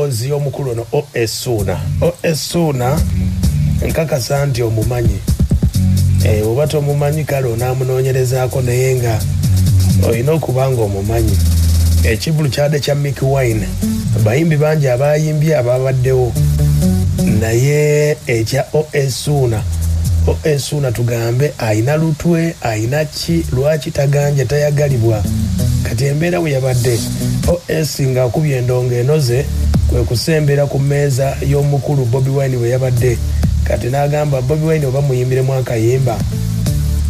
emboozi y'omukulu ono O.S. Ssuuna. O.S. Ssuuna nkakasa nti omumanyi. Oba tomumanyi kale onaamunoonyerezaako naye nga olina okuba nga omumanyi. Ekivulu kyade kya Mickey Wine bayimbi bangi abayimbye ababaddewo naye ekya O.S. Ssuuna. O.S. Ssuuna tugambe ayina lutwe ayina ki lwaki taganja tayagalibwa kati embeera we yabadde O.S. ng'akubye endongo enoze kwe kusembera ku mmeeza y'omukulu Bobi Wine we yabadde kati n'agamba Bobi Wine oba muyimbiremu akayimba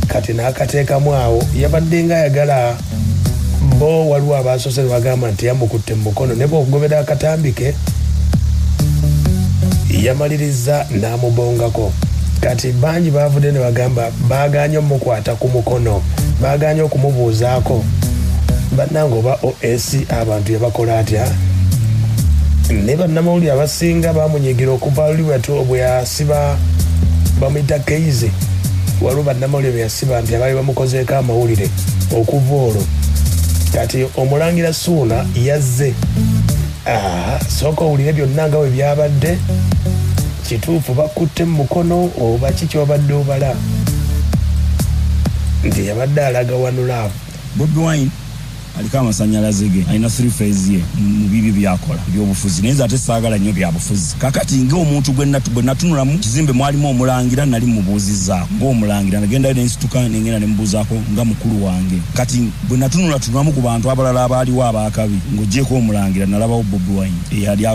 kati n'akateekamu awo yabadde nga ayagala bo waliwo abaasose bagamba nti yamukutte mu mukono ne bw'okugobera akatambike yamaliriza n'amubongako kati bangi baavudde ne bagamba baaganye omukwata ku mukono baaganye okumubuuzaako bannange oba O.S. abantu yabakola atya ne bannamawulire abasinga bamunyigira okuva luli bwe yasiba bamuyita Keize waliwo bannamawulire bwe yasiba nti abaali bamukozeeko amawulire okuva olwo kati omulangira Ssuuna yazze sooka owulire byonna nga bwe byabadde kituufu bakutte mu mukono oba kiki wabadde obala nti yabadde alaga wanulaavu. Bobi Wine aliko amasanyalaze ge alina 3 phase ye mu bibi byakola ebyobufuzi naye ate saagala nnyo byabufuzi kakati ng'omuntu bwe natunulamu kizimbe mwalimu omulangira nali mubuuzizzaako ng'omulangira nagendayo nensituka nengenda ne mubuuzaako nga mukulu wange kati bwe natunulamu ku bantu abalala abaaliwo abaakabi ng'oggyeko omulangira nalabawo Bobi Wine eyali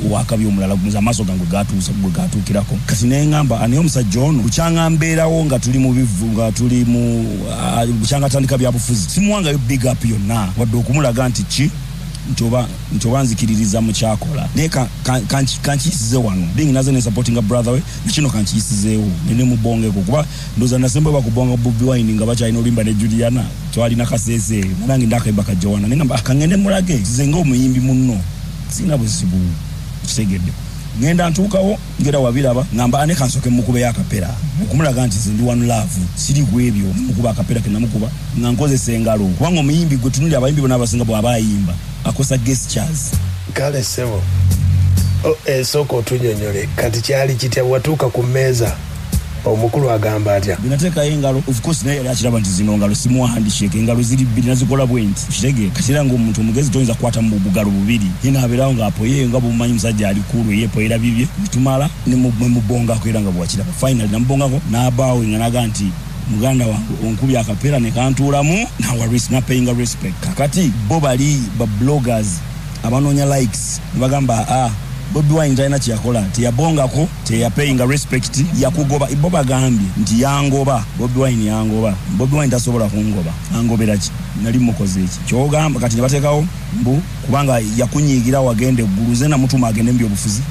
wakabi omulala amaaso gange gwe gatuukirako kati neŋŋamba anaye omusajja ono bukyanga mbeerawo nga tuli mu bivu nga tuli mu bukyanga atandika byabufuzi simuwangayo big up yonna wadde okumulaga nti ki nti oba nzikiririza mu kyakola naye kankiyisize wano being naze ne supporting a brother we nakino kankiyisizeewo nene mubongeko kuba ndoza nasemba bakubonga Bobi Wine nga bakyalina olimba ne Juliana twalina kaseese nange ndakayimba kajowana naye ngamba akangende mulage nze ng'omuyimbi munno sina buzibu kitegedde ngenda ntuukawo ngera wabiraba ngamba ane kansoke mukube yakapera okumulaga nti ndi one love siri kwebyo mukuba akapera kenamukuba nga nkozesa engalo kubanga omuyimbi gwe tunuli abayimbi bona abasinga bwe abayimba akosa gestures kale sebo esoko otunyonyole kati kyali kitya watuuka ku mmeeza omukulu agamba atya binateeka engalo of course naye yali akiraba nti zino ngalo simuwa handshake engalo ziri bbiri nazikola bwenti kirege katera ng'omuntu omugezi toyinza kukwata mu bugalo bubiri ye naabeerawo ng'apoye nga bw'omumanyi musajja ali kulu yepoyera bibye bitumala ne mubongako era nga bwakiraba finally namubongako n'abaawe nga naga nti muganda wange onkubya akapeera ne kantuulamu napayinga respect kakati bo bali bloggers abanoonya likes ne bagamba Bobi Wine talina kyeyakola teyabongako teyapayinga respect yakugoba bo bagambye nti yangoba Bobi Wine yangoba Bobi Wine tasobola kungoba angobera ki nali mukoze eki kyogamba kati ne bateekawo mbu kubanga yakunyiigira wagende guluze na mutuma agende mbyobufuzi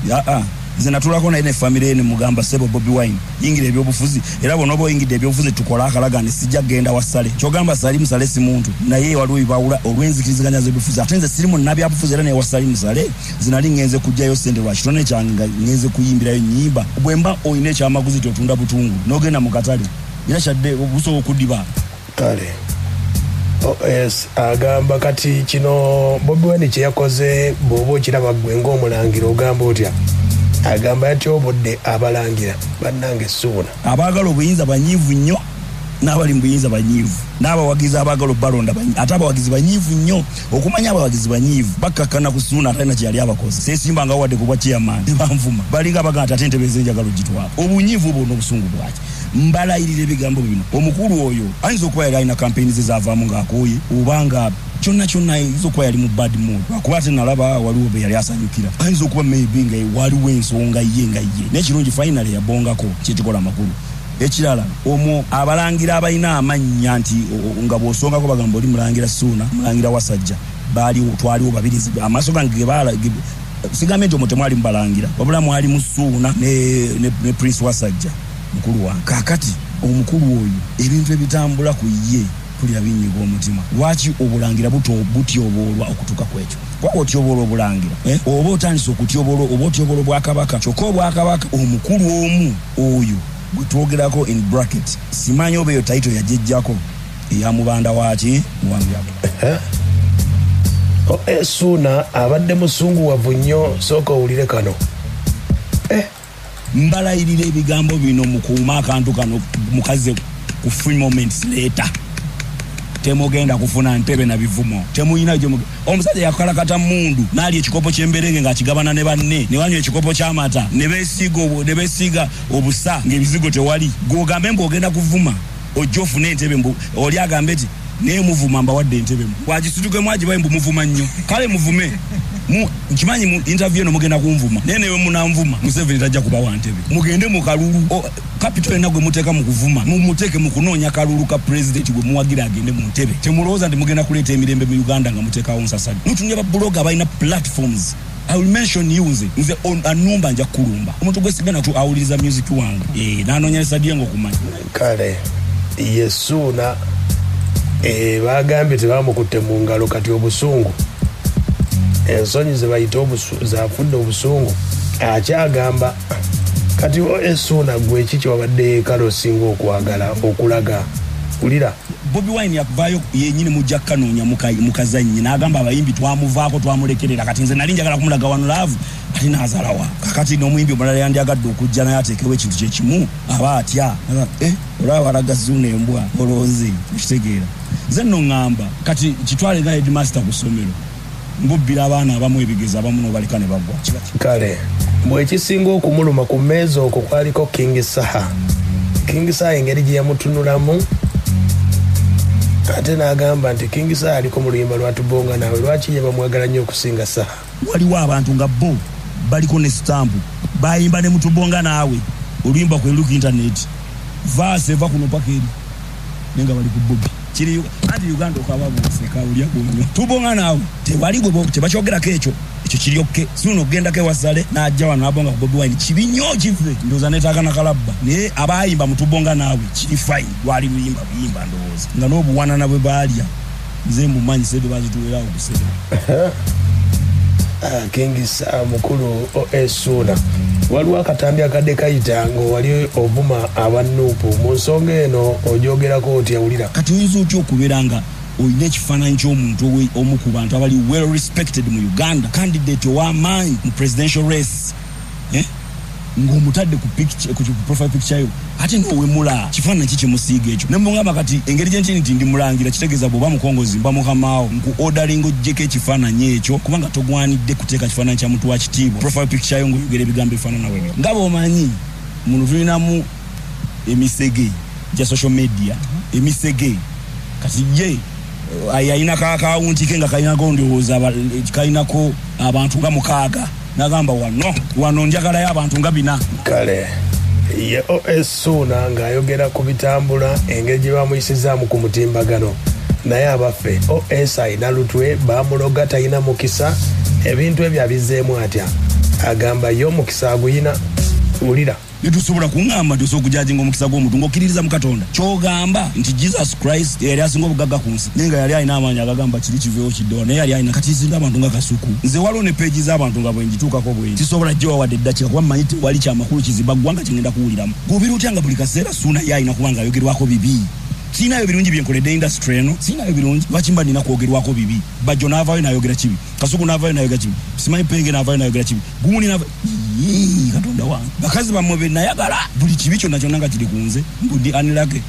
nze natulako naye ne famire ne mugamba sebo Bobi Wine yingira ebyobufuzi era bonobo yingidde ebyobufuzi tukola akalagane sijja genda wasale kyogamba sali musale si muntu naye waliwo ibawula olwenzikiriziganya z'ebyobufuzi ate nze sirimu nabyabufuzi era naye wasali musale zinali ngenze kujjayo sente lwa kitone kyange nga ngenze kuyimbirayo nyimba bwemba oyina ekyamaguzi totunda butungu n'ogenda mu katale era kyadde obusobola okuddiba kale O.S. agamba kati kino Bobi Wine kye yakoze bw'oba okiraba ggwe ng'omulangira ogamba otya agamba yatyobodde abalangira bannange Ssuuna abaagala obuyinza banyiivu nnyo n'abali mu buyinza banyiivu n'abawagizi abaagala obbalonda ate abawagizi banyiivu nnyo okumanya abawagizi banyiivu bakkakkana ku Ssuuna atalina kyeyali abakozi seesimba nga wadde ku bwa chairman tebanvuma balinga bagamba ati ate entebe ez'enjagala ogitwala obunyiivu bwonna obusungu bwaki mbalayirira ebigambo bino omukulu oyo ayinza okuba yali alina kampeyini ze zaavaamu ng'akooye obanga kyonna ayinza okuba yali mu bad mood kuba ate nalaba waliwo be yali asanyukira ayinza okuba maybe nga waliwo ensonga ye n'ekirungi finally yabongako kyetukola amakulu ekirala omwo abalangira abalina amannya nti nga bw'osongako bagamba oli mulangira Ssuuna mulangira Wasajja twaliwo babiri amaaso gange sigambe nti omwo temwali mubalangira wabula mwali mu Ssuuna ne Prince Wasajja mukulu wange kakati omukulu oyo ebintu ebitambula ku ye kulira binyiga omutima lwaki obulangira butyoboolwa okutuuka kwekyo kwaba otyoboola obulangira oba otandise okutyoboolwa oba otyoboola obwakabaka kyokka obwakabaka omukulu omu oyo gwe twogerako in bracket simanyi oba eyo tayito yajejjako eyamubanda waki muwange Suna abadde musunguwavu nnyo sooka owulire kano. Mbalayirira ebigambo bino mukuuma akantu kano mukaze ku free moments later. Temugenda kufuna ntebe na bivumo. Temuyina gye omusajja yakalakata mundu nali ekikopo ky'emberenge ng'akigabana ne banne ne wanywa ekikopo ky'amata ne beesiga obusa ng'ebizigo tewali. Gw'ogambe mbu ogenda kuvuma ojja ofune entebe mbu oli agambe eti naye muvuma mbawadde entebe mu wagisituke agibaye mbu muvuma nnyo kale muvume nkimanyi mu interview eno mugenda kunvuma naye newe munanvuma Museveni tajja kubawa ntebe mugende mu kalulu capital ena gwe muteeka mu kuvuma mumuteeke mu kunoonya kalulu ka president gwe muwagira agende mu ntebe temulowooza nti mugenda kuleeta emirembe mu Uganda nga muteekawo nsasali mutunye babloga balina platforms. I will mention you nze anumba nja kulumba omuntu gwe sigana tu awuliriza music wange nanoonyesa dyengo okumanyi kale Suna bagambye tebamukutte mu ngalo kati obusungu ensonyi ze bayita zafudde obusungu akyagamba kati Suna gwe kiki wabadde kale osinga okwagala okulaga ulira Bobi Wine yakuvaayo yennyini mujja kanoonya mukazanyi n'agamba abayimbi twamuvaako twamulekerera kati nze nali njagala kumulaga wano laavu ati n'azaalawa kakati n'omuyimbi omulala yandyagadde okujja naye ateekewo ekintu kyekimu aba atya olaba walaga Zuna embwa olowooze ekitegeera nze nno ŋŋamba kati kitwale nga headmaster ku ssomero mbubbira abaana abamu ebigezo abamu n'obaleka ne bagwa kale bwekisinga okumuluma ku mmeeza okwo kwaliko King Saha engeri gye yamutunulamu ate n'agamba nti King Saha aliko mu luyimba lwatubonga naawe lwaki ye bamwagala nnyo okusinga Saha. Waliwo abantu nga bo baliko ne stamp bayimba ne mutubonga naawe oluyimba kwe luku internet vaase eva kuno paka eri nenga bali ku Bobi kiri ati Uganda okababuseka ulya gonyo tubonga naawe tewali gwe tebakyogerako ekyo kiryokke suno genda ke wasale n'ajja wano abonga ku Bobi Wine kibinyo kive ndoza netaka na kalabba ne abayimba mutubonga naawe kiri fine wali biyimba ndowooza nga n'obuwana nabwe baalya nze mumanyi sebe bazituwerawo kusebe King Saha mukulu Suna waliwo akatambi akadde kayita ng'owali ovuma abanuupu mu nsonga eno ojogerako oti awulira kati oyinza otya okubeera nga oyina ekifaananyi ky'omuntu omu ku bantu abali well respected mu Uganda candidate ow'amaanyi mu presidential race ng'omutadde ku profile picture yo ate ng'owemula kifaananyi kikimusiiga ekyo nemugamba kati engeri gyenkini nti ndi mulangira kitegeeza bw'oba mukongozi mba mukamaawo nku ordering oggyeko ekifaananyi ekyo kubanga togwanidde kuteeka kifaananyi kya muntu wa kitiibwa profile picture yo ng'oyogera ebigambo ebifaananawo ebyo nga bw'omanyi muno tulinamu emisege gya social media emisege kati ye ayina kakawunti ke nga kalinako ndowooza kalinako abantu nga 6 nagamba wano njagalayo abantu nga 4 kale ye Suna ng'ayogera ku bitambula engeri gye bamuyisizaamu ku mutimbagano naye abaffe ayina lutwe bamuloga talina mukisa ebintu ebyo abizeemu atya agamba ye omukisa aguyina ulira netusobola kuŋŋamba nti osobola okujajinga omukisa gw'omuntu ng'okkiririza mu Katonda ky'ogamba nti Jesus Christ yali asinga obugagga ku nsi naye nga yali alina amaanyi agagamba kiri kiveewo kiddewa naye yali alina kati singa abantu nga kasuku nze waliwo ne peegi z'abantu nga bwengituukako bwe tisobola gye wawadde eddakiika kuba mmanyi tewali kyamakulu kiziba ggwanga kyengenda kuwuliramu gubira otya nga buli kaseera Suna ye alina kuba nga ayogerwako bibi siinayo birungi byenkoledde industry eno siinayo birungi lwaki mba nina kwogerwako bibi Bajjo n'avaayo n'ayogera kibi Kasuku n'avaayo n'ayogera kibi simanyi Penge n'avaayo n'ayogera kibi Guuni Katonda wange bakazi bammwe be nayagala buli kibi kyonna kyonna nga kiri ku nze mbuddi anilage